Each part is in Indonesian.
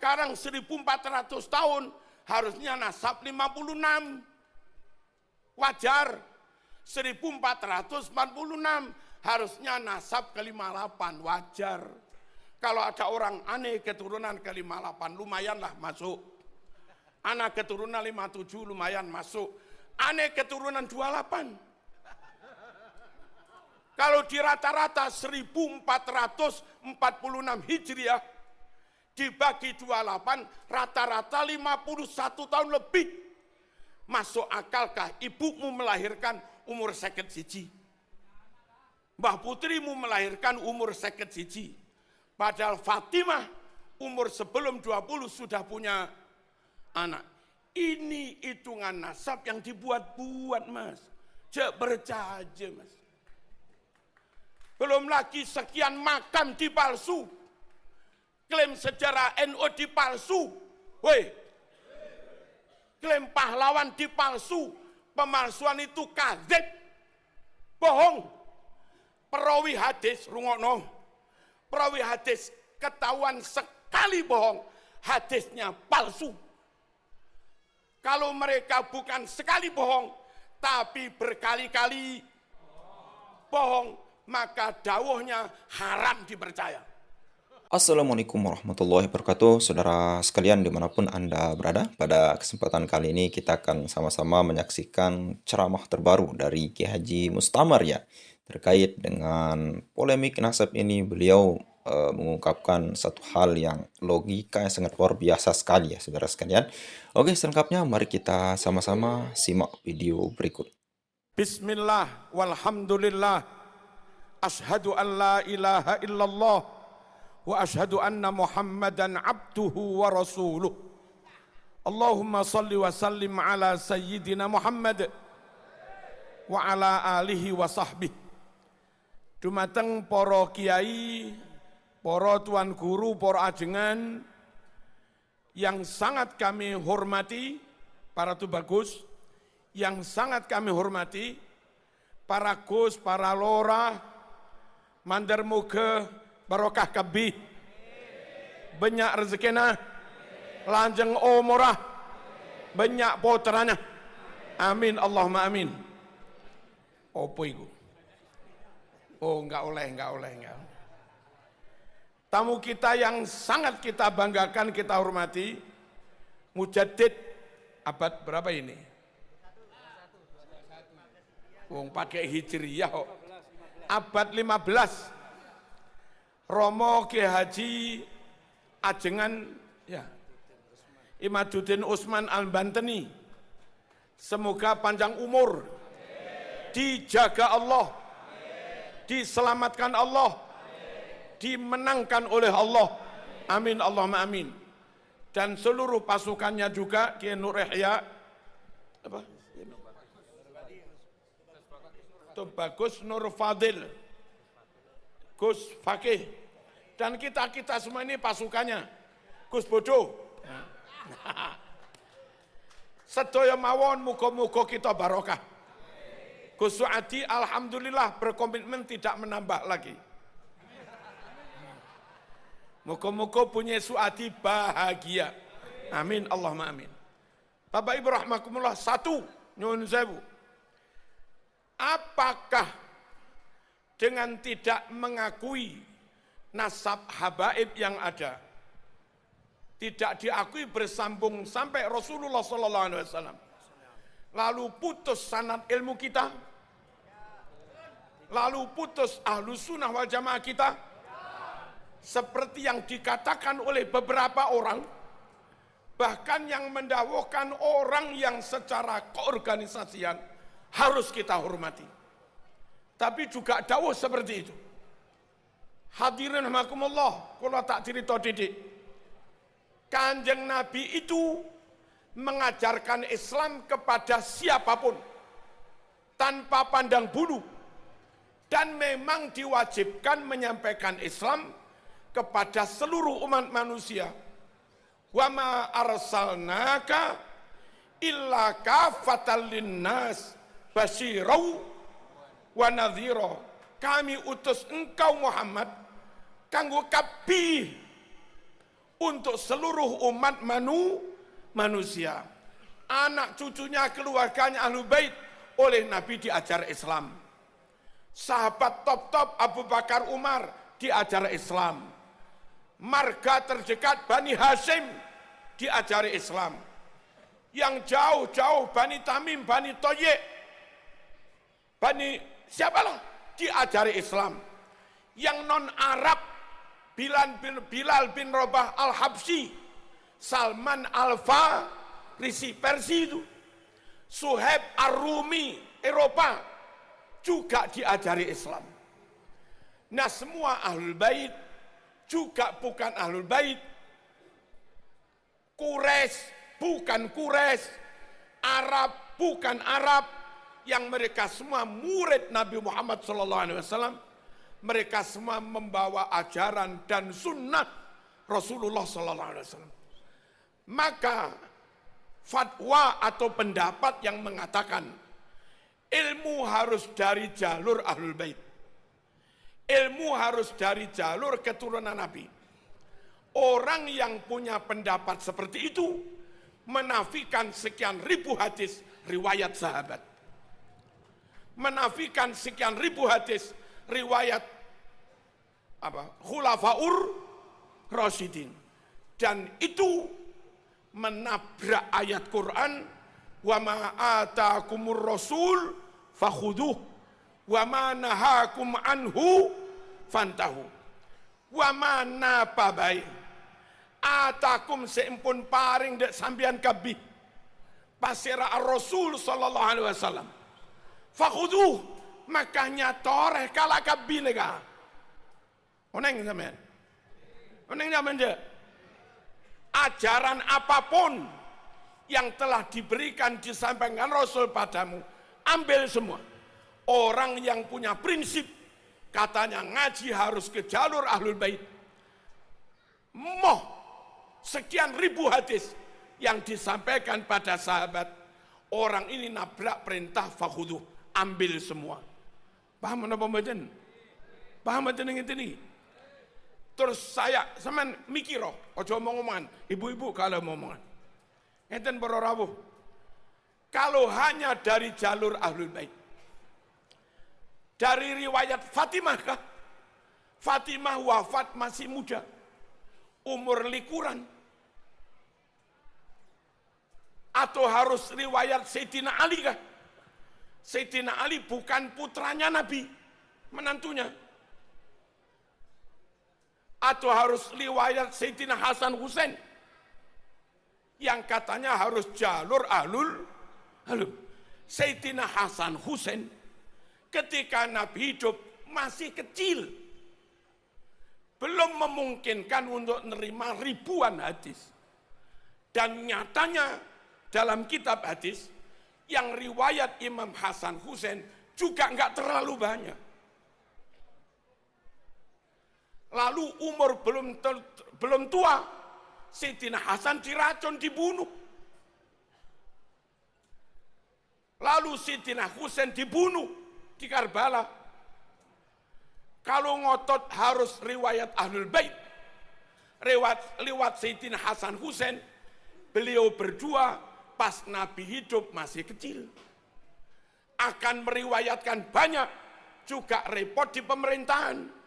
Sekarang 1400 tahun, harusnya nasab 56. Wajar. 1446, harusnya nasab ke 58, wajar. Kalau ada orang aneh keturunan ke 58, lumayanlah masuk. Anak keturunan 57, lumayan masuk. Aneh keturunan 28. Kalau di rata-rata 1446 Hijriah, dibagi 28, rata-rata 51 tahun lebih. Masuk akalkah ibumu melahirkan umur 51? Mbah putrimu melahirkan umur 51. Padahal Fatimah umur sebelum 20 sudah punya anak. Ini hitungan nasab yang dibuat-buat, Mas. Cek bercaja, Mas. Belum lagi sekian makam dipalsu. Klaim sejarah NU dipalsu. Woi. Klaim pahlawan dipalsu. Pemalsuan itu kadzib. Bohong. Perawi hadis, rungokno. Perawi hadis ketahuan sekali bohong. Hadisnya palsu. Kalau mereka bukan sekali bohong, tapi berkali-kali bohong, maka dawuhnya haram dipercaya. Assalamualaikum warahmatullahi wabarakatuh, saudara sekalian dimanapun Anda berada. Pada kesempatan kali ini kita akan sama-sama menyaksikan ceramah terbaru dari Kiai Haji Mustamar ya. Terkait dengan polemik nasab ini, beliau mengungkapkan satu hal yang logika yang sangat luar biasa sekali ya saudara sekalian. Oke, selengkapnya mari kita sama-sama simak video berikut. Bismillah walhamdulillah, ashadu an la ilaha illallah, wa ashadu anna muhammadan abduhu wa rasuluh. Allahumma salli wa sallim ala sayyidina Muhammad wa ala alihi wa sahbihi. Dumateng para kiai, para tuan guru, para ajengan yang sangat kami hormati, para tubagus yang sangat kami hormati, para gus, para lora, mandar muga barokah kabih, banyak rezekina, lanjeng umurah, banyak putranya. Amin Allahumma amin. Opo iku? Oh, enggak oleh. Tamu kita yang sangat kita banggakan, kita hormati, Mujaddid abad berapa ini? Wong pakai hijriyah kok. Abad 15. Romo Kiai Haji Ajengan ya. Imaduddin Utsman Al-Banteni. Semoga panjang umur. Dijaga Allah. Diselamatkan Allah, dimenangkan oleh Allah, amin Allahumma amin. Dan seluruh pasukannya juga, Kiai Nur Yahya, Bagus Nur Fadil, Gus Fakih, dan kita semua ini pasukannya, Gus Bodo. Sedaya mawon muga-muga kita barokah. Gus Suadi alhamdulillah berkomitmen tidak menambah lagi. Moga-moga punya Suadi bahagia. Amin Allahumma amin. Bapak Ibu rahmakumullah, satu nyuwun sewu. Apakah dengan tidak mengakui nasab habaib yang ada, tidak diakui bersambung sampai Rasulullah SAW, lalu putus sanad ilmu kita, lalu putus ahlu sunnah wal jamaah kita, seperti yang dikatakan oleh beberapa orang, bahkan yang mendawahkan orang yang secara keorganisasian harus kita hormati, tapi juga dawuh seperti itu. Hadirin rahimakumullah, kula tak cerita didik, Kanjeng Nabi itu mengajarkan Islam kepada siapapun tanpa pandang bulu, dan memang diwajibkan menyampaikan Islam kepada seluruh umat manusia. Wa ma arsalnaka illa kafatan linnas basyirau wa nadhira. Kami utus engkau Muhammad kanggo kabeh untuk seluruh umat manusia. Anak cucunya, keluarganya Ahlul Bait oleh Nabi diajar Islam. Sahabat top-top Abu Bakar, Umar diajar Islam. Marga terdekat Bani Hashim diajari Islam. Yang jauh-jauh Bani Tamim, Bani Toyek, Bani siapalah diajari Islam. Yang non-Arab Bilal bin Rabah Al-Habsyi, Salman Al-Farisi Persia itu, Suhaib Ar-Rumi Eropa juga diajari Islam. Nah, semua Ahlul Bait juga bukan Ahlul Bait. Quraisy bukan Quraisy, Arab bukan Arab, yang mereka semua murid Nabi Muhammad SAW. Mereka semua membawa ajaran dan sunnah Rasulullah SAW. Maka fatwa atau pendapat yang mengatakan ilmu harus dari jalur Ahlul Bait, ilmu harus dari jalur keturunan Nabi. Orang yang punya pendapat seperti itu menafikan sekian ribu hadis riwayat sahabat, menafikan sekian ribu hadis riwayat Khulafaur Rasyidin, dan itu menabrak ayat Quran, wa ma atakumur rasul fakhuduh wa ma nahakum anhu fantahu wa ma napabai atakum seimpun paring dek sambian kabih pasira ar-rasul sallallahu alaihi wasallam fakhuduh, makanya toreh kala kabih nega oneng sampean, oneng zaman je. Ajaran apapun yang telah diberikan disampaikan Rasul padamu, ambil semua. Orang yang punya prinsip, katanya ngaji harus ke jalur Ahlul Bait, moh sekian ribu hadis yang disampaikan pada sahabat, orang ini nabrak perintah fakhuduh, ambil semua. Paham apa mboten? Paham mboten ngene? Terus saya sampean mikir, ojo omongan ibu-ibu kalau omongan. Ngeten para rawuh. Kalau hanya dari jalur Ahlul Bait, dari riwayat Fatimah kah? Fatimah wafat masih muda, umur likuran. Atau harus riwayat Sayyidina Ali kah? Sayyidina Ali bukan putranya Nabi, menantunya. Atau harus riwayat Sayyidina Hasan Husain yang katanya harus jalur Ahlul. Sayyidina Hasan Husain ketika Nabi hidup masih kecil, belum memungkinkan untuk menerima ribuan hadis. Dan nyatanya dalam kitab hadis yang riwayat Imam Hasan Husain juga enggak terlalu banyak. Lalu umur belum tua, Sayyidina Hasan diracun, dibunuh. Lalu Sayyidina Husain dibunuh di Karbala. Kalau ngotot harus riwayat Ahlul Bait, lewat Sayyidina Hasan Husain, beliau berdua pas Nabi hidup masih kecil. Akan meriwayatkan banyak, juga repot di pemerintahan.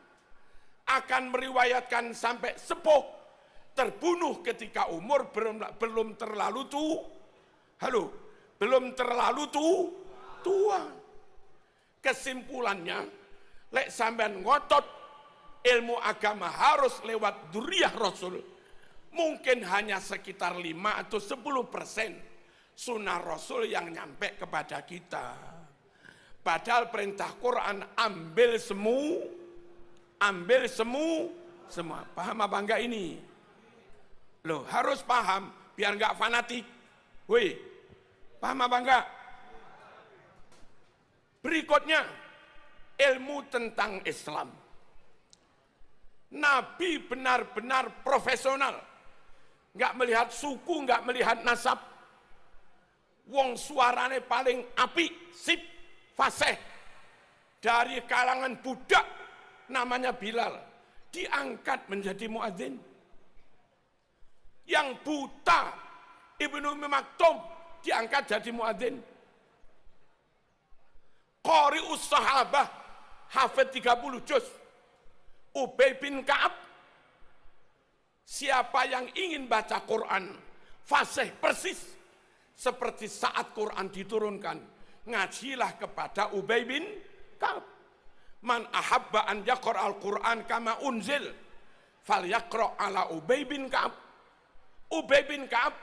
Akan meriwayatkan sampai sepuh, terbunuh ketika umur belum terlalu tua. Kesimpulannya, lek sampean ngotot ilmu agama harus lewat dzurriyyah Rasul, mungkin hanya sekitar 5 atau 10% sunnah Rasul yang nyampe kepada kita. Padahal perintah Quran ambil semua. Paham apa enggak ini? Loh, harus paham biar enggak fanatik. Woi, paham apa enggak? Berikutnya, ilmu tentang Islam. Nabi benar-benar profesional. Enggak melihat suku, enggak melihat nasab. Wong suarane paling apik, sip, fasih. Dari kalangan budak, namanya Bilal, diangkat menjadi muadzin. Yang buta Ibnu Ummi Maktum diangkat jadi muadzin. Qari'us sahabah hafid 30 juz. Ubay bin Ka'ab, siapa yang ingin baca Quran fasih persis seperti saat Quran diturunkan, ngajilah kepada Ubay bin Ka'ab. Man ahabba an yaqra al-Quran kama unzil falyaqra ala Ubay bin Ka'ab. Ubay bin Ka'ab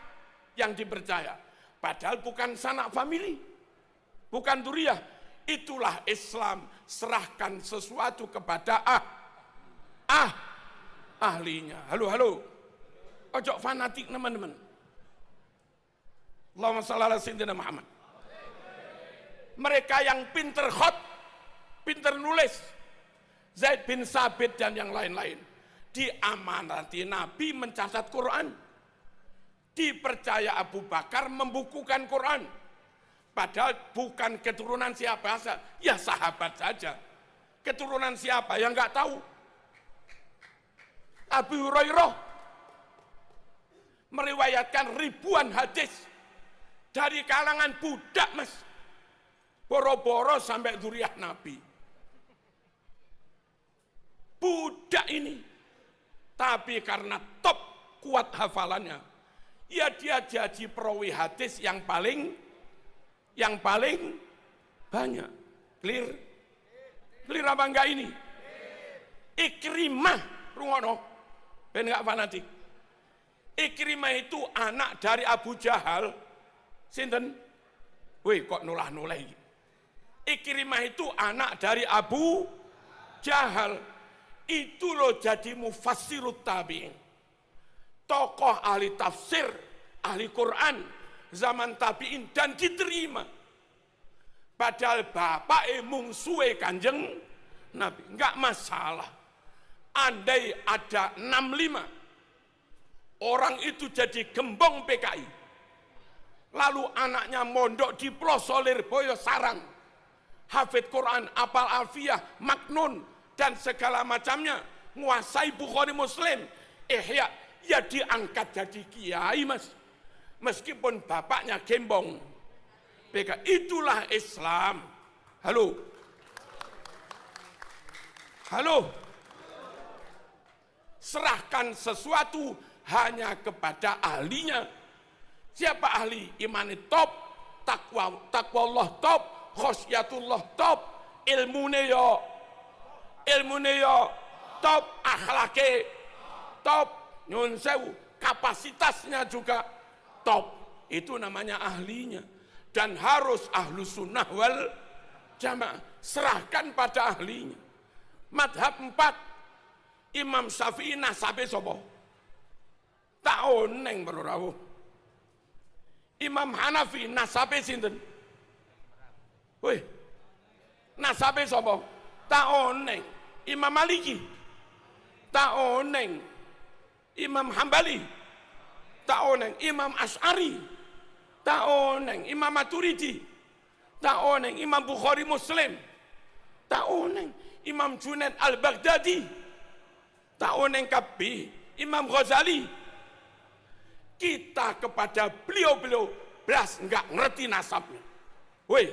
yang dipercaya, padahal bukan sanak famili, bukan duriyah. Itulah Islam, serahkan sesuatu kepada ahlinya. Halo, ojo fanatik teman-teman. Allahumma shalli ala sayyidina Muhammad. Mereka yang pinter pinter nulis, Zaid bin Sabit dan yang lain-lain, diamanati Nabi mencatat Quran, dipercaya Abu Bakar membukukan Quran, padahal bukan keturunan siapa saja, ya sahabat saja. Keturunan siapa yang nggak tahu? Abu Hurairah meriwayatkan ribuan hadis dari kalangan budak, mas, boro-boro sampai zuriyah Nabi. Budak ini, tapi karena top kuat hafalannya, ya dia jadi perawi hadis yang paling banyak. Clear apa enggak ini? Ikrimah, rungono, ben enggak fanatik. Ikrimah itu anak dari Abu Jahal. Sinten? Wih, kok nulah-nulah ini. Ikrimah itu anak dari Abu Jahal. Itu loh jadi mufassirut tabi'in. Tokoh ahli tafsir, ahli Quran zaman tabi'in, dan diterima. Padahal bapak mungsuhe Kanjeng Nabi. Enggak masalah. Andai ada 65 orang itu jadi gembong PKI, lalu anaknya mondok di pelosok Lirboyo Sarang, hafid Quran, apal alfiyah, maknun, dan segala macamnya, nguasai Bukhari Muslim, Ihya, ya diangkat jadi kiai, mas. Meskipun bapaknya gembong PKI. Itulah Islam. Halo. Serahkan sesuatu hanya kepada ahlinya. Siapa ahli? Imani top, takwa Allah top, khosyatullah top, ilmune yo top, akhlake top, nyun sewu, kapasitasnya juga top. Itu namanya ahlinya. Dan harus ahlus sunnah wal jamaah. Serahkan pada ahlinya. Madhab 4, Imam Syafi'i nasabe sopo? Tak oneng bro. Imam Hanafi nasabe sinten? Wih, nasabe sopo? Tak oneng. Imam Maliki? Tak oneng. Imam Hambali? Tak oneng. Imam Asy'ari? Tak oneng. Imam Maturidi? Tak oneng. Imam Bukhari Muslim? Tak oneng. Imam Junaid Al-Baghdadi? Tak oneng kabeh. Imam Ghazali? Kita kepada beliau-beliau belas enggak ngerti nasabnya. Woi,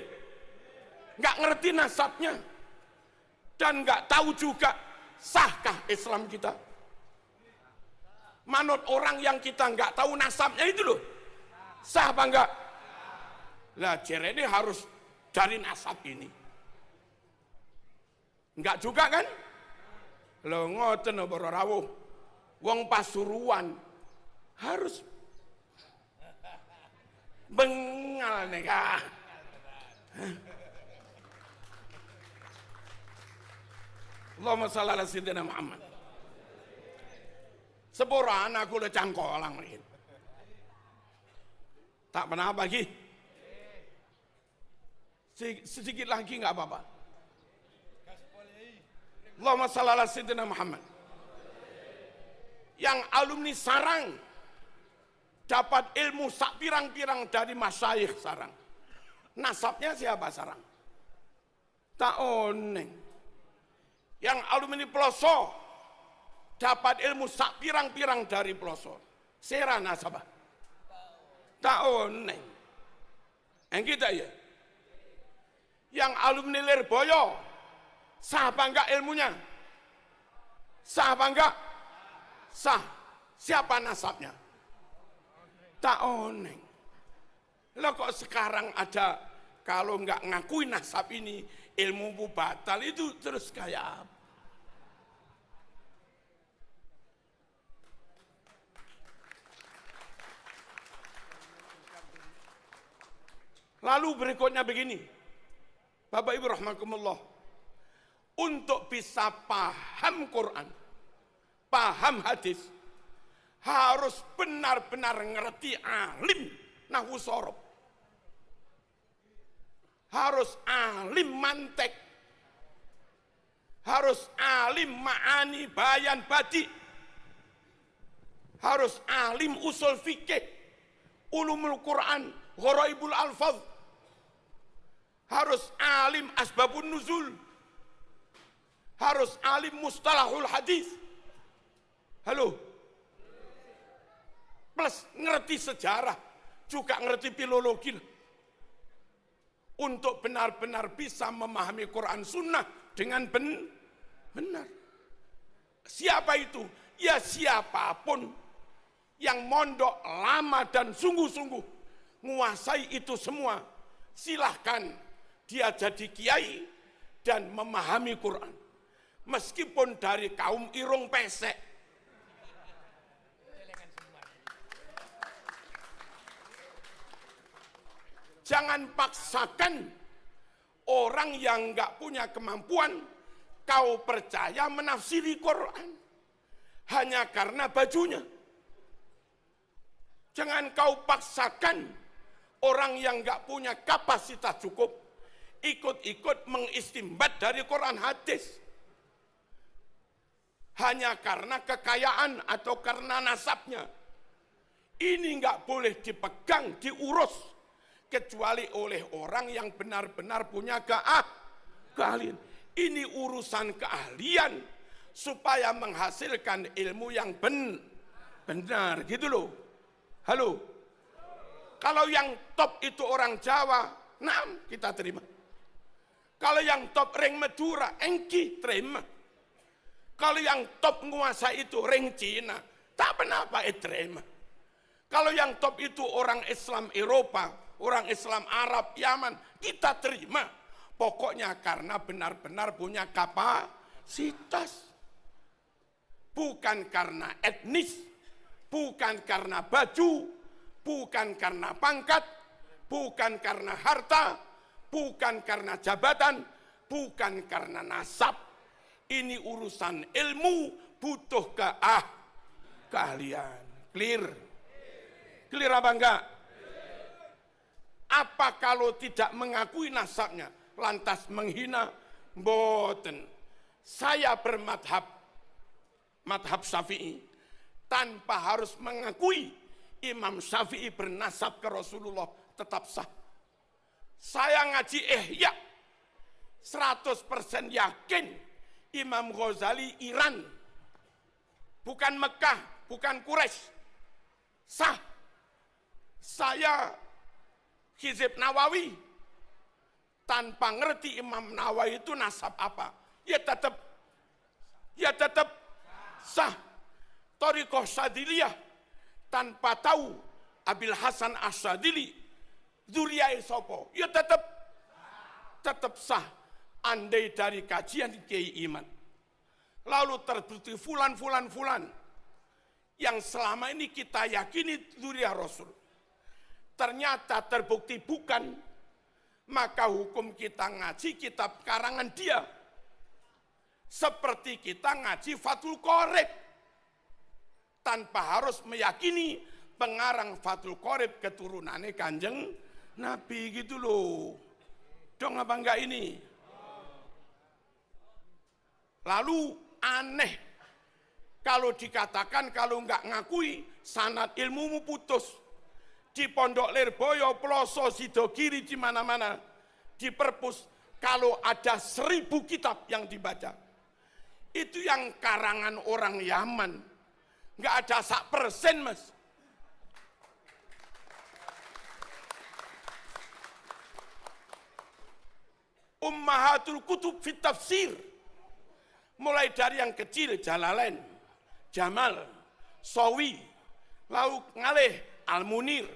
enggak ngerti nasabnya. Dan enggak tahu juga sahkah Islam kita. Manut orang yang kita enggak tahu nasabnya itu loh. Sah apa enggak? Lah ini harus dari nasab ini. Enggak juga kan? Lo ngoten para rawuh. Wong Pasuruan harus bengal nikah. Allahumma shalli ala sayyidina Muhammad. Sepura anakku le cangkolang ini. Tak pernah bagi. Sedikit lagi enggak apa-apa. Allahumma shalli ala sayyidina Muhammad. Yang alumni Sarang dapat ilmu sak pirang-pirang dari masyayikh Sarang. Nasabnya siapa Sarang? Tak oneng. Yang alumni Pelosok dapat ilmu sak pirang-pirang dari Pelosok. Sera nasabah. Taoneng. Yang kita ya. Yang alumni Lirboyo, sah apa enggak ilmunya? Sah apa enggak? Sah. Siapa nasabnya? Taoneng. Lah kok sekarang ada kalau enggak ngakui nasab ini ilmu batal itu terus kayak apa? Lalu berikutnya begini, Bapak Ibu rahimakumullah, untuk bisa paham Quran, paham hadis, harus benar-benar ngerti alim nahwu sorob, harus alim mantek, harus alim ma'ani bayan badi, harus alim usul fikih, ulumul Quran, gharaibul alfaz, harus alim asbabun nuzul, harus alim mustalahul hadis. Halo, plus ngerti sejarah, juga ngerti filologi, untuk benar-benar bisa memahami Quran Sunnah dengan benar. Siapa itu? Ya siapapun yang mondok lama dan sungguh-sungguh menguasai itu semua, silahkan dia jadi kiai dan memahami Quran. Meskipun dari kaum irung pesek. Jangan paksakan orang yang nggak punya kemampuan, kau percaya menafsiri Quran hanya karena bajunya. Jangan kau paksakan orang yang nggak punya kapasitas cukup ikut-ikut mengistimbat dari Quran hadis hanya karena kekayaan atau karena nasabnya. Ini nggak boleh dipegang, diurus kecuali oleh orang yang benar-benar punya keahlian. Ini urusan keahlian supaya menghasilkan ilmu yang benar, gitu loh. Halo. Kalau yang top itu orang Jawa, nah kita terima. Kalau yang top ring Madura, engki terima. Kalau yang top menguasai itu ring Cina, tak kenapa terima. Kalau yang top itu orang Islam Eropa, orang Islam Arab, Yaman, kita terima. Pokoknya karena benar-benar punya kapasitas. Bukan karena etnis, bukan karena baju, bukan karena pangkat, bukan karena harta, bukan karena jabatan, bukan karena nasab. Ini urusan ilmu, butuh keahlian. Clear? Clear apa enggak? Apa kalau tidak mengakui nasabnya, lantas menghina? Mboten. Saya bermadhab Syafi'i, tanpa harus mengakui Imam Syafi'i bernasab ke Rasulullah, tetap sah. Saya ngaji Ihya 100% yakin Imam Ghazali Iran, bukan Mekah, bukan Quraisy, sah. Saya Hizib Nawawi, tanpa ngerti Imam Nawawi itu nasab apa, ya tetap sah. Thariqah Syadiliyah, tanpa tahu Abil Hasan Asyadili dzuriyah sopo, ya tetap sah. Andai dari kajian Kiai Iman lalu terbukti fulan yang selama ini kita yakini dzuriyah Rasul, ternyata terbukti bukan, maka hukum kita ngaji kitab karangan dia seperti kita ngaji Fathul Qorib, tanpa harus meyakini pengarang Fathul Qorib keturunannya Kanjeng Nabi, gitu loh. Dong apa enggak ini? Lalu aneh kalau dikatakan kalau enggak ngakui sanad ilmumu putus. Di Pondok Lirboyo, Ploso, Sidogiri, di mana-mana, di perpus, kalau ada 1000 kitab yang dibaca, itu yang karangan orang Yaman, nggak ada 1%, Mas. Ummahatul Kutub fit Tafsir. Mulai dari yang kecil, Jalalain, Jamal, Sawi, lalu ngalih, Al-Munir,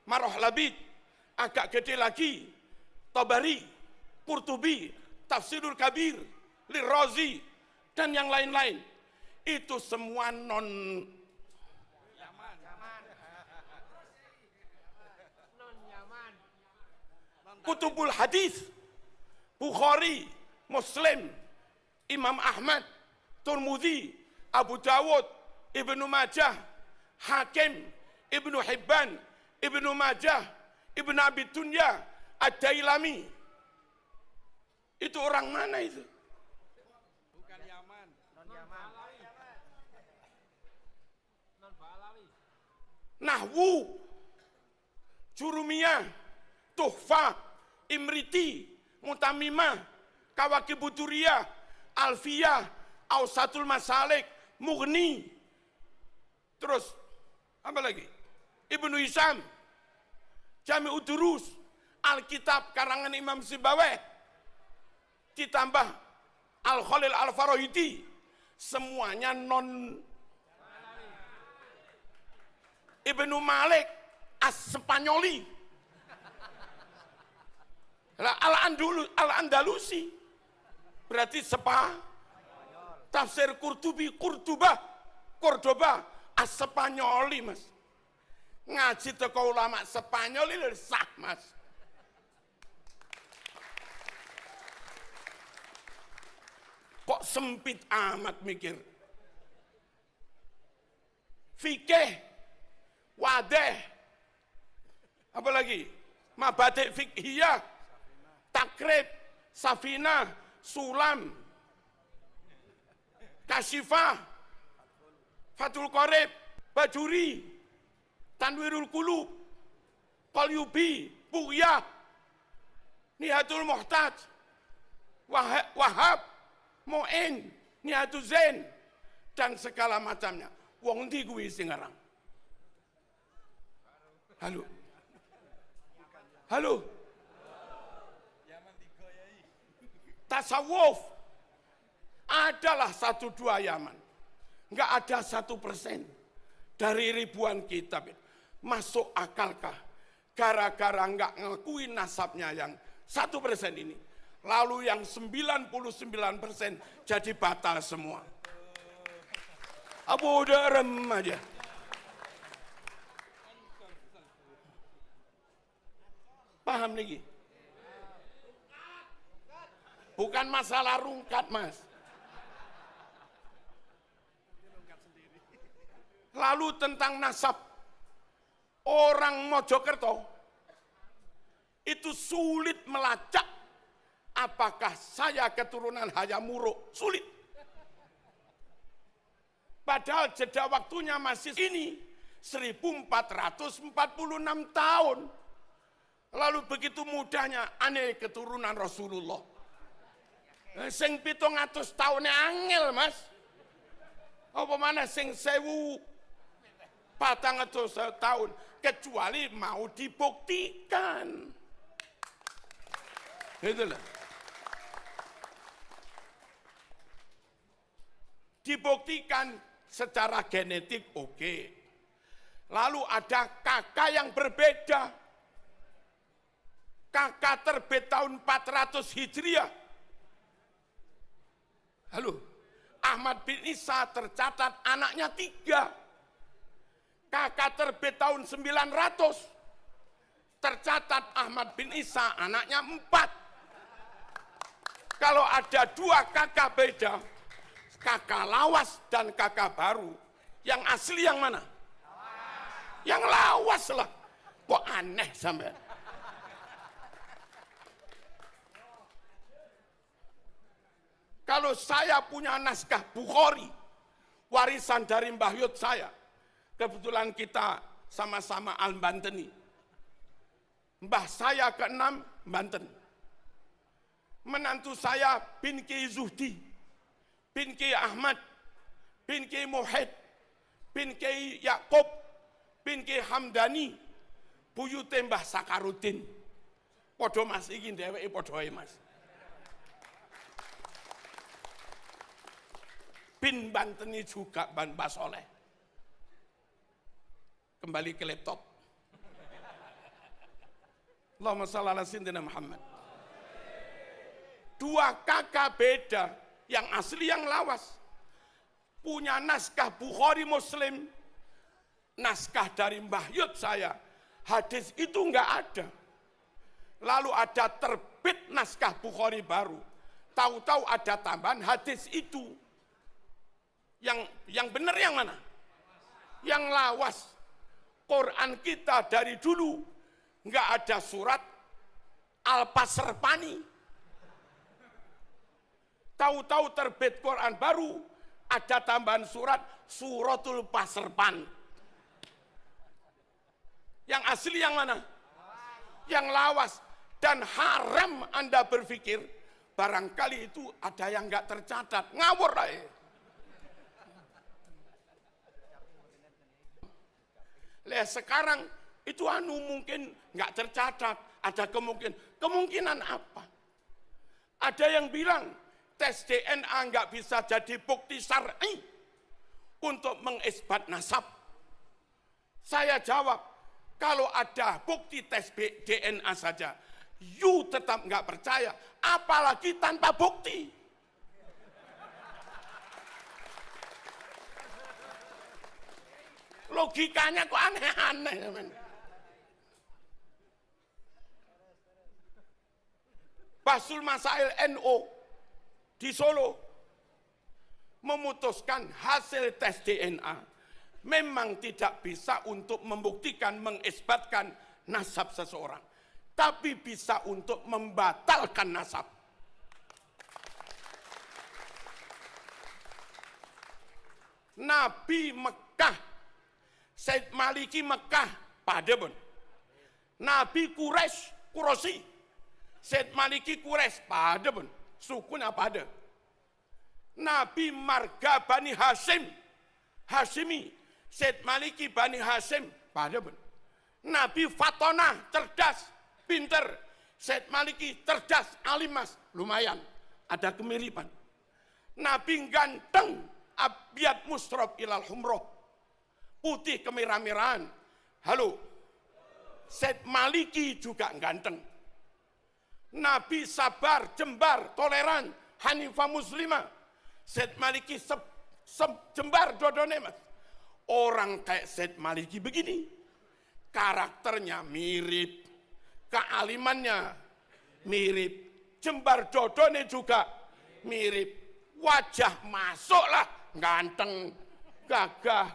Maroh Labid, agak gede lagi, Tabari, Qurtubi, Tafsirul Kabir, Lirrazi, dan yang lain-lain. Itu semua Kutubul Hadis, Bukhari, Muslim, Imam Ahmad, Tirmidzi, Abu Dawud, Ibnu Majah, Hakim, Ibnu Hibban, Ibnu Majah, Ibnu Abi Dunya, Ad-Dailami. Itu orang mana itu? Bukan Yaman, non Yaman. Non Balawi. Nahwu, Jurumiyah, Tuhfah, Imriti, Mutamimah, Kawakibuduriyah, Alfiyah, Ausatul Masalik, Mughni. Terus apa lagi? Ibnu Hisham, Jami'ud Durus, Alkitab karangan Imam Sibawayh, ditambah Al-Khalil Al-Farahidi, semuanya non. Ibnu Malik As-Spanyoli, Al-Andalusi, berarti tafsir Qurtubi, Cordoba, As-Spanyoli, mas. Ngaji teko ulama Spanyol itu sah, mas. Kok sempit amat mikir. Fikih, wadeh, apa lagi? Mabadi' fikhiyah, takrib, safina, sulam, kasyifah, fathul qorib, bajuri, tanwirul qulub, qalyubi, bughyah, nihatul muhtaj, wahab, mu'in, nihatul zain, dan segala macamnya. Wong ndi kuwi sing ngarang? Halo. Halo. Tasawuf adalah 1-2 Yaman. Enggak ada 1% dari ribuan kitab. Masuk akalkah? Gara-gara enggak ngakuin nasabnya yang 1% ini. Lalu yang 99% jadi batal semua. Abu Darem aja. Paham lagi? Bukan masalah rungkat, mas. Lalu tentang nasab. Orang Mojokerto itu sulit melacak apakah saya keturunan Hayam Wuruk. Sulit. Padahal jeda waktunya masih ini 1446 tahun. Lalu begitu mudahnya aneh keturunan Rasulullah. Sing 700 tahunnya angel, mas. Apa mana sing 1400 tahun, kecuali mau dibuktikan. Itulah. Dibuktikan secara genetik oke. Lalu ada kakak yang berbeda. Kakak terbit tahun 400 Hijriah. Halo, Ahmad bin Isa tercatat anaknya 3. Kakak terbit tahun 900. Tercatat Ahmad bin Isa anaknya 4. Kalau ada 2 kakak beda, kakak lawas dan kakak baru, yang asli yang mana? Yang lawas lah. Kok aneh sampai. Kalau saya punya naskah Bukhari, warisan dari Mbah Yud saya, kebetulan kita sama-sama Al-Banteni. Mbah saya ke-6 Banten. Menantu saya bin Kiai Zuhdi, bin Kiai Ahmad, bin Kiai Muhid, bin Kiai Yaakob, bin Kiai Hamdani, buyute Mbah Sakarudin. Podo mas iki dheweke podo ae mas. bin Banteni juga ban Basoleh. Kembali ke laptop. Allahumma shalli ala sayyidina Muhammad. Dua kakak beda, yang asli yang lawas. Punya naskah Bukhari Muslim, naskah dari Mbah Yud saya. Hadis itu enggak ada. Lalu ada terbit naskah Bukhari baru. Tahu-tahu ada tambahan hadis itu. Yang benar yang mana? Yang lawas. Quran kita dari dulu enggak ada surat Al-Pasrpani. Tahu-tahu terbit Quran baru, ada tambahan surat Suratul Pasrpan. Yang asli yang mana? Yang lawas. Dan haram Anda berpikir barangkali itu ada yang nggak tercatat. Ngawur lah. Sekarang itu mungkin nggak tercatat. Ada kemungkinan apa? Ada yang bilang tes DNA nggak bisa jadi bukti syar'i untuk mengisbat nasab. Saya jawab, kalau ada bukti tes DNA saja, you tetap nggak percaya, apalagi tanpa bukti. Logikanya kok aneh-aneh. Basul Masail NO di Solo memutuskan hasil tes DNA memang tidak bisa untuk membuktikan, mengisbatkan nasab seseorang, tapi bisa untuk membatalkan nasab. Nabi Mekah, Said Maliki Mekah, Padebon. Nabi Quraisy, Said Maliki Quraisy, Padebon. Sukunya pada. Nabi Marga Bani Hashim, Hashimi, Said Maliki Bani Hashim, pada pun. Nabi Fatona, cerdas, pinter, Said Maliki cerdas, alimas, lumayan, ada kemiripan. Nabi ganteng, abyad musrob ilal humroh, putih kemerah-merahan. Halo, Said Maliki juga ganteng. Nabi sabar, jembar, toleran, Hanifah muslimah. Said Maliki jembar dodone mas. Orang kayak Said Maliki begini, karakternya mirip, kealimannya mirip, jembar dodone juga mirip, wajah masuklah, ganteng, gagah,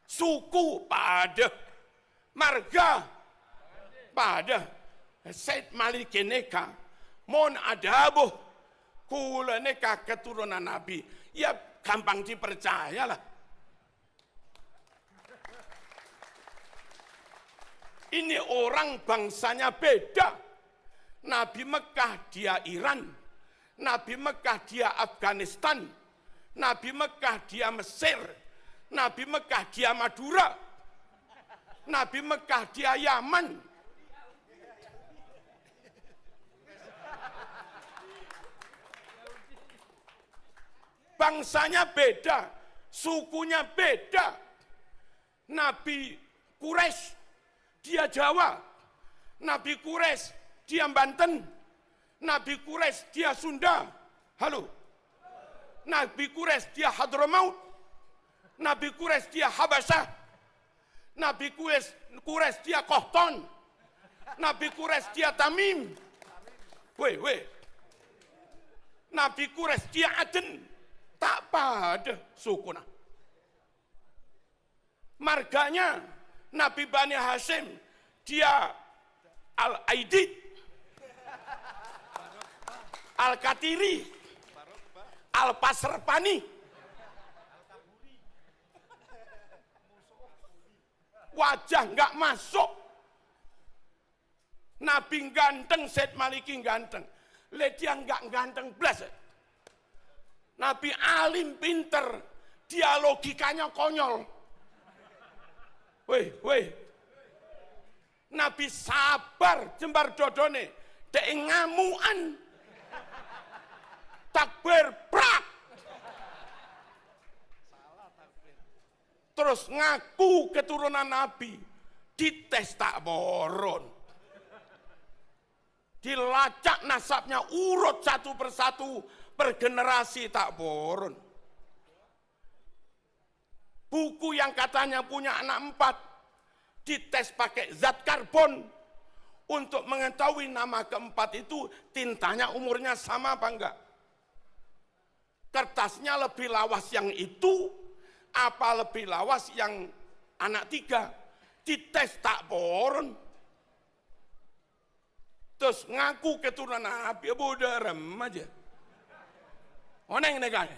suku pada, marga pada. Said Maliki neka, mon adabuh, kula neka keturunan Nabi, ya gampang dipercayalah. Ini orang bangsanya beda. Nabi Mekah dia Iran, Nabi Mekah dia Afghanistan, Nabi Mekah dia Mesir, Nabi Mekah dia Madura, Nabi Mekah dia Yaman. Bangsanya beda, sukunya beda. Nabi Quraisy dia Jawa, Nabi Quraisy dia Banten, Nabi Quraisy dia Sunda. Halo. Nabi Quraisy dia Hadramaut, Nabi Quraisy dia Habasyah, Nabi Quraisy dia Qahtan, Nabi Quraisy dia Tamim. Weh. Nabi Quraisy dia Aden. Tak pada suku. Marganya Nabi Bani Hashim dia Al-Aidid, Al-Katiri, Al-Pasrpani. Wajah nggak masuk. Nabi ganteng, Said Maliki ganteng. Dia nggak ganteng blas. Nabi alim pinter, dia logikanya konyol. Weh. Nabi sabar, jembar dodone, dek ngamuan. Takbir, prak. terus ngaku keturunan Nabi, dites tak boron. Dilacak nasabnya urut satu persatu per generasi tak boron. Buku yang katanya punya anak 4 dites pakai zat karbon untuk mengetahui nama keempat itu tintanya umurnya sama apa enggak. Kertasnya lebih lawas yang itu apa lebih lawas yang anak 3, dites tak boron. Terus ngaku keturunan Nabi, udah rem aja. Oneng negara.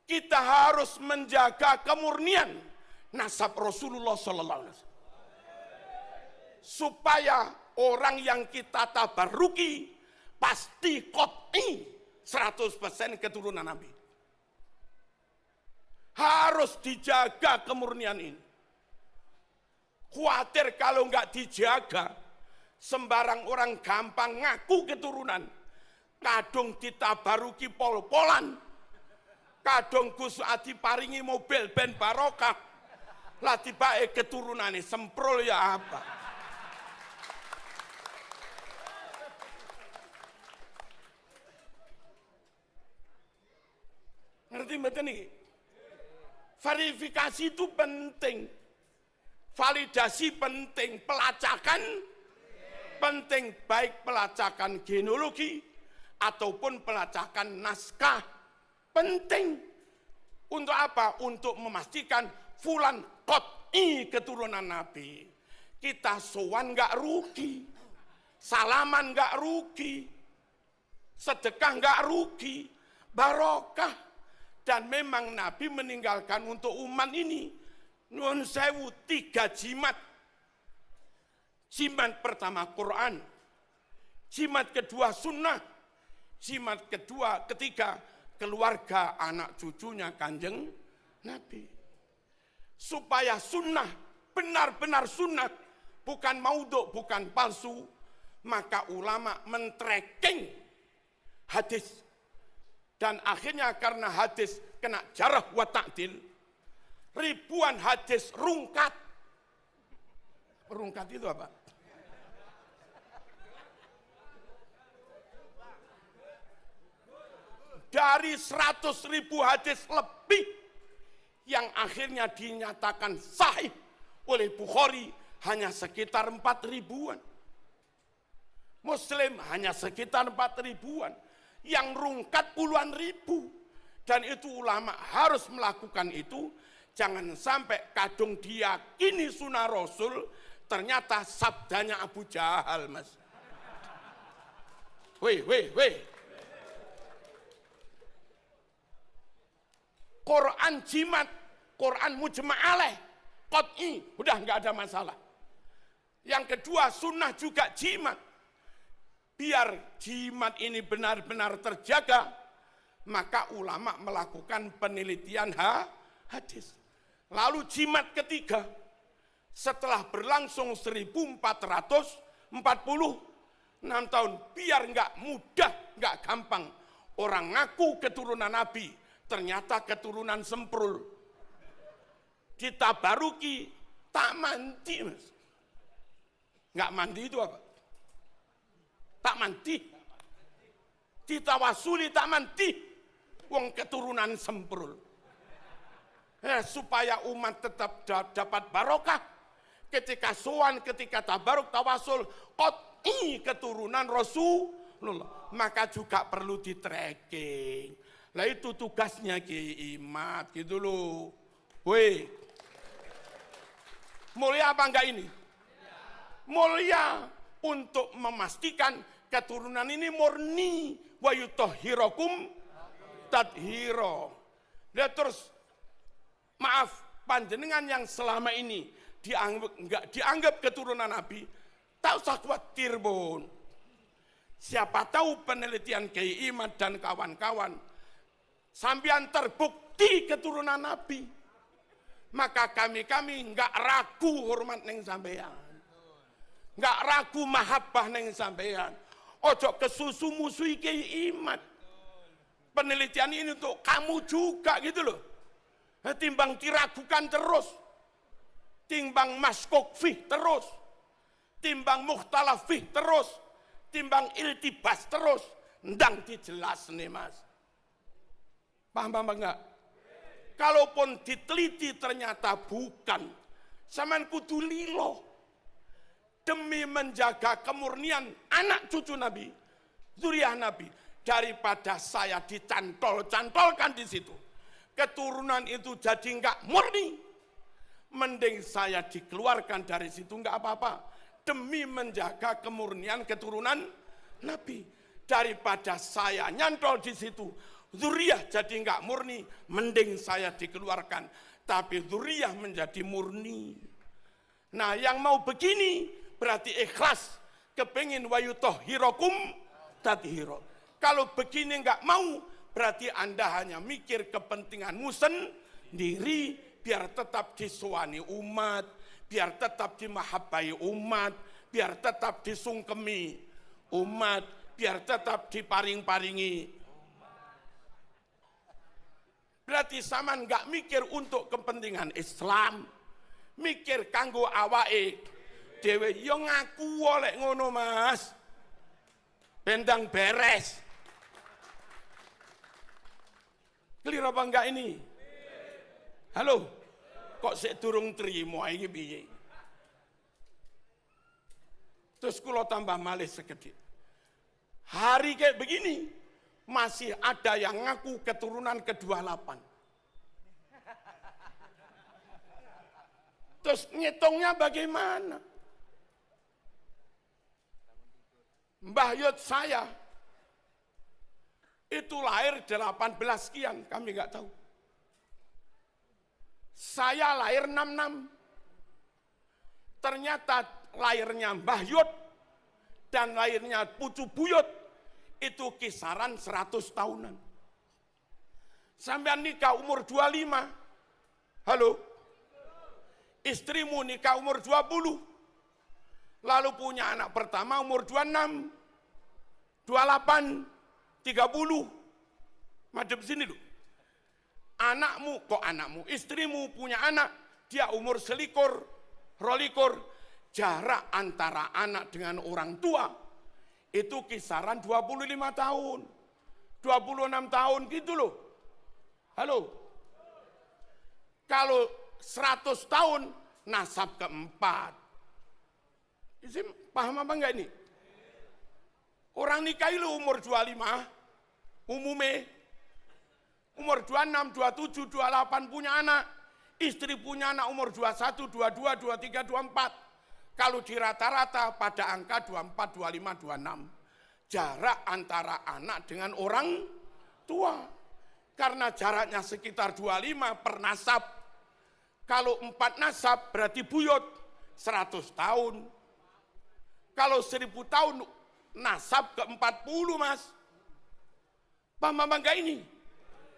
Kita harus menjaga kemurnian nasab Rasulullah Sallallahu Alaihi Wasallam, supaya orang yang kita tabaruki pasti qot'i 100% keturunan Nabi. Harus dijaga kemurnian ini. Khawatir kalau nggak dijaga, sembarang orang gampang ngaku keturunan. Kadung ditabaruki pol-polan, kadung Gus Adi paringi mobil ben barokah, lah tibae keturunane semprol ya apa. Ngerti betul nih? Verifikasi itu penting, validasi penting, pelacakan penting, baik pelacakan genealogi ataupun pelacakan naskah penting. Untuk apa? Untuk memastikan fulan qot'i keturunan Nabi. Kita sowan nggak rugi, salaman nggak rugi, sedekah nggak rugi, barokah. Dan memang Nabi meninggalkan untuk umat ini nuwun sewu 3 jimat. Jimat pertama Quran, jimat kedua sunnah, jimat ketiga keluarga anak cucunya Kanjeng Nabi. Supaya sunnah benar-benar sunnah, bukan maudhu, bukan palsu, maka ulama men-tracking hadis. Dan akhirnya karena hadis kena jarah wa ta'dil, ribuan hadis rungkat. Rungkat itu apa? Dari 100.000 hadis lebih yang akhirnya dinyatakan sahih oleh Bukhari hanya sekitar 4.000-an. Muslim hanya sekitar 4.000-an. Yang rungkat puluhan ribu. Dan itu ulama harus melakukan itu. Jangan sampai kadung diyakini sunnah Rasul, ternyata sabdanya Abu Jahal, mas. Weh. Quran jimat, Quran mujma' alaih, qot'i, udah nggak ada masalah. Yang kedua sunnah juga jimat. Biar jimat ini benar-benar terjaga, maka ulama melakukan penelitian hadis. Lalu jimat ketiga, setelah berlangsung 1446 tahun, biar nggak mudah, nggak gampang orang ngaku keturunan Nabi, ternyata keturunan semprul. Ditabaruki tak mandi, mas. Nggak mandi itu apa? Tak mandi. Ditawasuli tak mandi. Wong keturunan semprul. Supaya umat tetap dapat barokah. Ketika sowan, ketika tabaruk, tawasul, qot'i keturunan Rasulullah. Maka juga perlu di tracking. Lah itu tugasnya Ki Imat gitu loh. Weh. Mulia apa enggak ini? Mulia. Untuk memastikan keturunan ini murni, wa yutahhirakum tadhira. Dan terus maaf, panjenengan yang selama ini enggak dianggap keturunan Nabi, tak usah khawatir, Bun. Siapa tahu penelitian Kiai Imad dan kawan-kawan sampean terbukti keturunan Nabi, maka kami enggak ragu hormat neng sampean. Nggak ragu mahabbah neng sampean. Ojo kesusu musuhi Kiai Imad. Penelitian ini untuk kamu juga gitu loh. Timbang diragukan terus, timbang maskok fih terus, timbang mukhtalaf fih terus, timbang iltibas terus, ndang dijelas nih mas. Paham apa enggak? Kalaupun diteliti ternyata bukan, sampean kudu lilo demi menjaga kemurnian anak cucu Nabi, zuriyah Nabi, daripada saya dicantol-cantolkan di situ. Keturunan itu jadi enggak murni, mending saya dikeluarkan dari situ enggak apa-apa, demi menjaga kemurnian keturunan Nabi. Daripada saya nyantol di situ, zuriyah jadi enggak murni, mending saya dikeluarkan, tapi zuriyah menjadi murni. Nah yang mau begini berarti ikhlas, kepengin wayutohhirokum tathiro. Kalau begini enggak mau, berarti Anda hanya mikir kepentinganmu sendiri, biar tetap disuani umat, biar tetap dimahabbai umat, biar tetap disungkemi umat, biar tetap diparing-paringi. Berarti sama enggak mikir untuk kepentingan Islam, mikir kanggo awake dhewe. Yo ngaku oleh ngono mas, bendang beres. Clear apa enggak ini? Halo? Kok sik durung trimo iki piye? Terus kula tambah malih sekedhik. Hari kayak begini masih ada yang ngaku keturunan ke-28. Terus ngitungnya bagaimana? Mbah Yud saya itu lahir 18 sekian, kami nggak tahu. Saya lahir 66. Ternyata lahirnya Mbah Yud dan lahirnya Pucu Buyut itu kisaran 100 tahunan. Sampai nikah umur 25. Halo? Istrimu nikah umur 20. Lalu punya anak pertama umur 26. 28. 30, madep sini dulu. Anakmu, istrimu punya anak, dia umur selikur, rolikur, jarak antara anak dengan orang tua, itu kisaran 25 tahun, 26 tahun gitu loh. Halo? Kalau 100 tahun, nasab keempat. Isi paham apa enggak ini? Orang nikah itu umur 25, umumnya umur 26, 27, 28 punya anak, istri punya anak umur 21, 22, 23, 24. Kalau di rata-rata pada angka 24, 25, 26. Jarak antara anak dengan orang tua. Karena jaraknya sekitar 25 per nasab. Kalau 4 nasab berarti buyut 100 tahun. Kalau 1000 tahun nasab ke 40 mas. Paham apa enggak ini?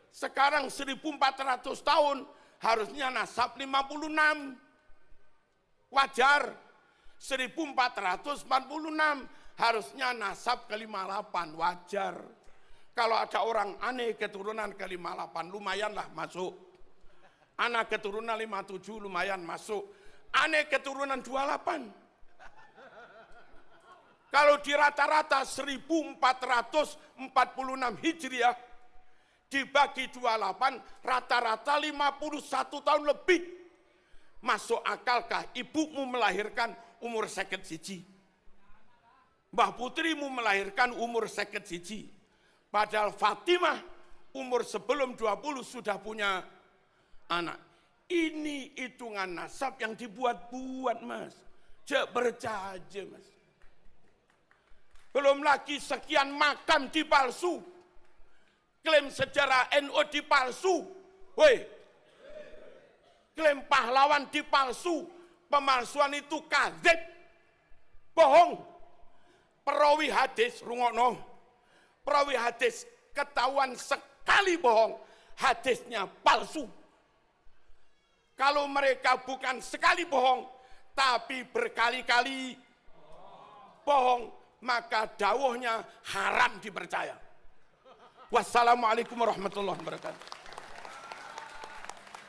Sekarang 1400 tahun harusnya nasab 56. Wajar. 1446 harusnya nasab ke 58. Wajar. Kalau ada orang aneh keturunan ke 58 lumayanlah masuk. Anak keturunan 57 lumayan masuk. Aneh keturunan 28. Kalau di rata-rata 1446 Hijriah dibagi 28, rata-rata 51 tahun lebih. Masuk akalkah ibumu melahirkan umur 51? Mbah putrimu melahirkan umur 51. Padahal Fatimah umur sebelum 20 sudah punya anak. Ini hitungan nasab yang dibuat-buat mas. Cek bercaja mas. Belum lagi sekian makam dipalsu. Klaim sejarah NU dipalsu. Woi. Klaim pahlawan dipalsu. Pemalsuan itu kadzib. Bohong. Perawi hadis, rungokno. Perawi hadis ketahuan sekali bohong. Hadisnya palsu. Kalau mereka bukan sekali bohong, tapi berkali-kali bohong, maka dawuhnya haram dipercaya. Wassalamualaikum warahmatullahi wabarakatuh.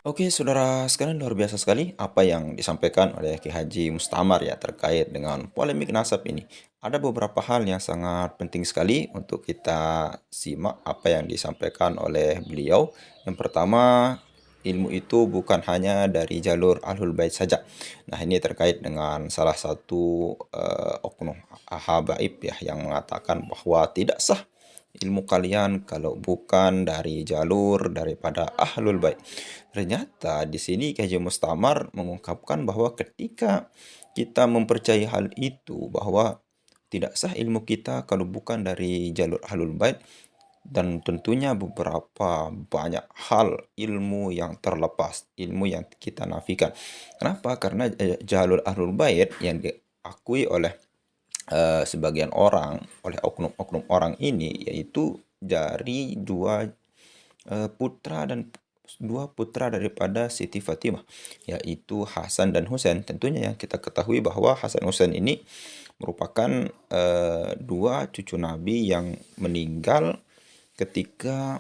Oke, saudara sekalian, luar biasa sekali apa yang disampaikan oleh Ki Haji Mustamar ya terkait dengan polemik nasab ini. Ada beberapa hal yang sangat penting sekali untuk kita simak apa yang disampaikan oleh beliau. Yang pertama, ilmu itu bukan hanya dari jalur Ahlul Bait saja. Nah, ini terkait dengan salah satu oknum habaib ya yang mengatakan bahwa tidak sah ilmu kalian kalau bukan dari jalur daripada Ahlul Bait. Ternyata di sini Kiai Haji Mustamar mengungkapkan bahwa ketika kita mempercayai hal itu, bahwa tidak sah ilmu kita kalau bukan dari jalur Ahlul Bait, dan tentunya beberapa banyak hal ilmu yang terlepas, ilmu yang kita nafikan. Kenapa? Karena jalur Ahlul Bait yang diakui oleh sebagian orang, oleh oknum-oknum orang ini, yaitu dari putra dan dua putra daripada Siti Fatimah, yaitu Hasan dan Husain. Tentunya yang kita ketahui bahwa Hasan Husain ini merupakan dua cucu Nabi yang meninggal ketika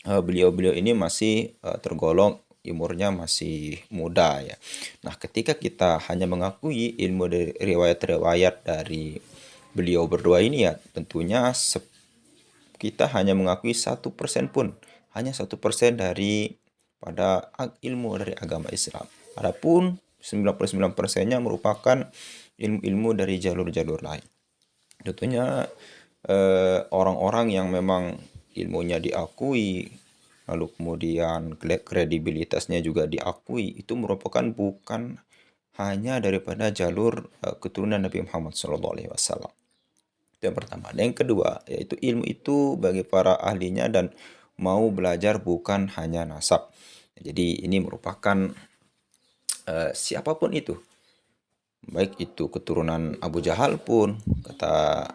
beliau-beliau ini masih tergolong umurnya masih muda ya. Nah, ketika kita hanya mengakui ilmu dari riwayat-riwayat dari beliau berdua ini ya, tentunya kita hanya mengakui 1% pun, hanya 1% dari pada ilmu dari agama Islam. Adapun 99%-nya merupakan ilmu-ilmu dari jalur-jalur lain. Tentunya orang-orang yang memang ilmunya diakui, lalu kemudian kredibilitasnya juga diakui, itu merupakan bukan hanya daripada jalur keturunan Nabi Muhammad SAW. Itu yang pertama. Dan yang kedua, yaitu ilmu itu bagi para ahlinya dan mau belajar bukan hanya nasab. Jadi ini merupakan siapapun itu, baik itu keturunan Abu Jahal pun, kata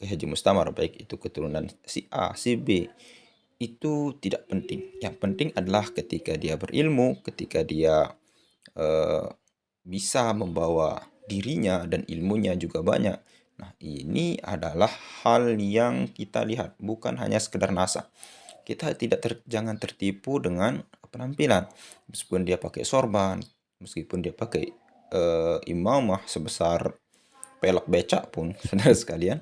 Kiai Haji Mustamar, baik itu keturunan si A, si B, itu tidak penting. Yang penting adalah ketika dia berilmu, ketika dia bisa membawa dirinya dan ilmunya juga banyak. Nah, ini adalah hal yang kita lihat, bukan hanya sekedar nasab. Kita jangan tertipu dengan penampilan. Meskipun dia pakai sorban, meskipun dia pakai imamah sebesar pelak becak pun, saudara sekalian,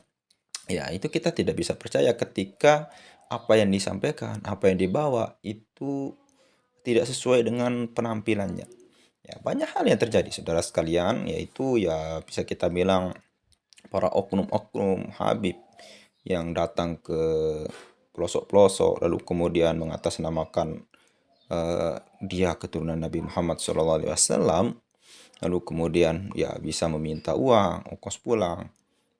ya itu kita tidak bisa percaya ketika apa yang disampaikan, apa yang dibawa itu tidak sesuai dengan penampilannya. Ya, banyak hal yang terjadi, saudara sekalian, yaitu ya bisa kita bilang para oknum-oknum Habib yang datang ke pelosok-pelosok lalu kemudian mengatasnamakan dia keturunan Nabi Muhammad SAW, lalu kemudian ya bisa meminta uang, ongkos pulang,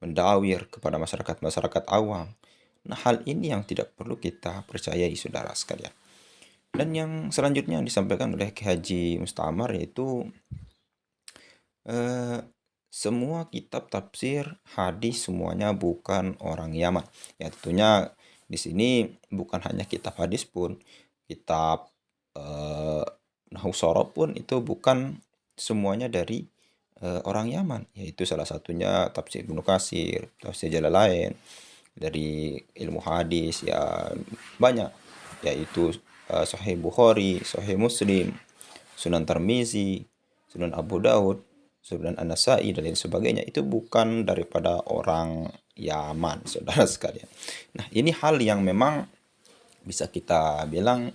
mendawir kepada masyarakat-masyarakat awam. Nah, hal ini yang tidak perlu kita percayai, saudara sekalian. Dan yang selanjutnya yang disampaikan oleh Ki Haji Mustamar yaitu semua kitab tafsir hadis semuanya bukan orang Yaman. Ya tentunya di sini bukan hanya kitab hadis pun, kitab Nahwu Shoroh pun itu bukan semuanya dari orang Yaman, yaitu salah satunya tafsir Ibnu Katsir, tafsir Jalalain, dari ilmu hadis ya banyak, yaitu Sahih Bukhari, Sahih Muslim, Sunan Tirmizi, Sunan Abu Daud, Sunan An-Nasai dan lain sebagainya, itu bukan daripada orang Yaman, saudara sekalian. Nah, ini hal yang memang bisa kita bilang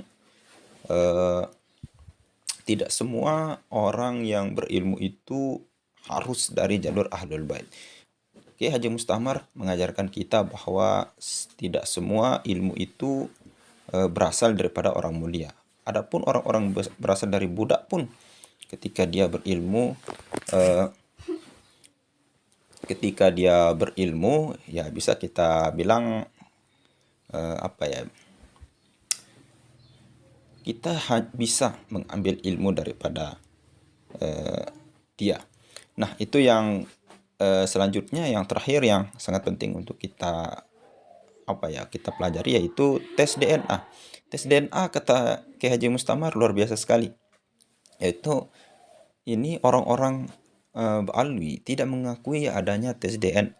tidak semua orang yang berilmu itu harus dari jalur Ahlul Bait. Kiai Haji Mustamar mengajarkan kita bahwa tidak semua ilmu itu berasal daripada orang mulia. Adapun orang-orang berasal dari budak pun, ketika dia berilmu ya bisa kita bilang kita bisa mengambil ilmu daripada dia. Nah, itu yang selanjutnya, yang terakhir yang sangat penting untuk kita kita pelajari, yaitu tes DNA. Tes DNA kata Kiai Haji Mustamar luar biasa sekali. Yaitu ini orang-orang Alwi tidak mengakui adanya tes DNA.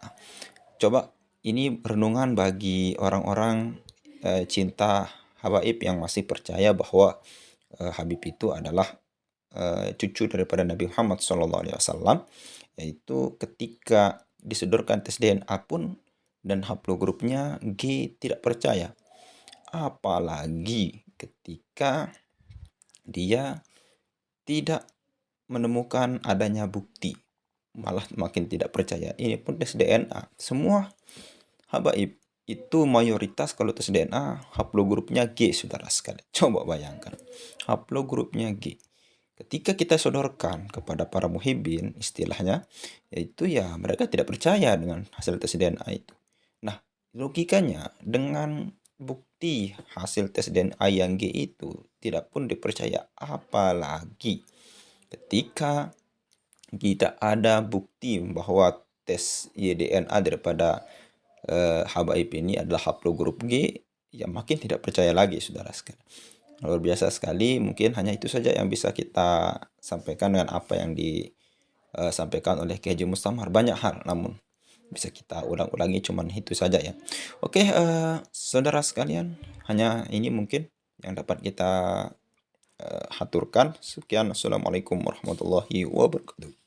Coba ini renungan bagi orang-orang cinta habaib yang masih percaya bahwa Habib itu adalah cucu daripada Nabi Muhammad SAW, yaitu ketika disodorkan tes DNA pun dan haplogrupnya G tidak percaya. Apalagi ketika dia tidak menemukan adanya bukti, malah makin tidak percaya. Ini pun tes DNA. Semua habaib itu mayoritas kalau tes DNA haplogrupnya G, saudara sekalian. Coba bayangkan, haplogrupnya G. Ketika kita sodorkan kepada para muhibbin, istilahnya, yaitu ya mereka tidak percaya dengan hasil tes DNA itu. Nah, logikanya dengan bukti hasil tes DNA yang G itu tidak pun dipercaya, apalagi ketika tidak ada bukti bahwa tes YDNA daripada habaib ini adalah haplogrup G, ya makin tidak percaya lagi, saudara sekalian. Luar biasa sekali. Mungkin hanya itu saja yang bisa kita sampaikan dengan apa yang disampaikan oleh Kiai Haji Mustamar. Banyak hal, namun bisa kita ulang-ulangi, cuman itu saja ya. Oke, saudara sekalian, hanya ini mungkin yang dapat kita haturkan. Sekian, assalamualaikum warahmatullahi wabarakatuh.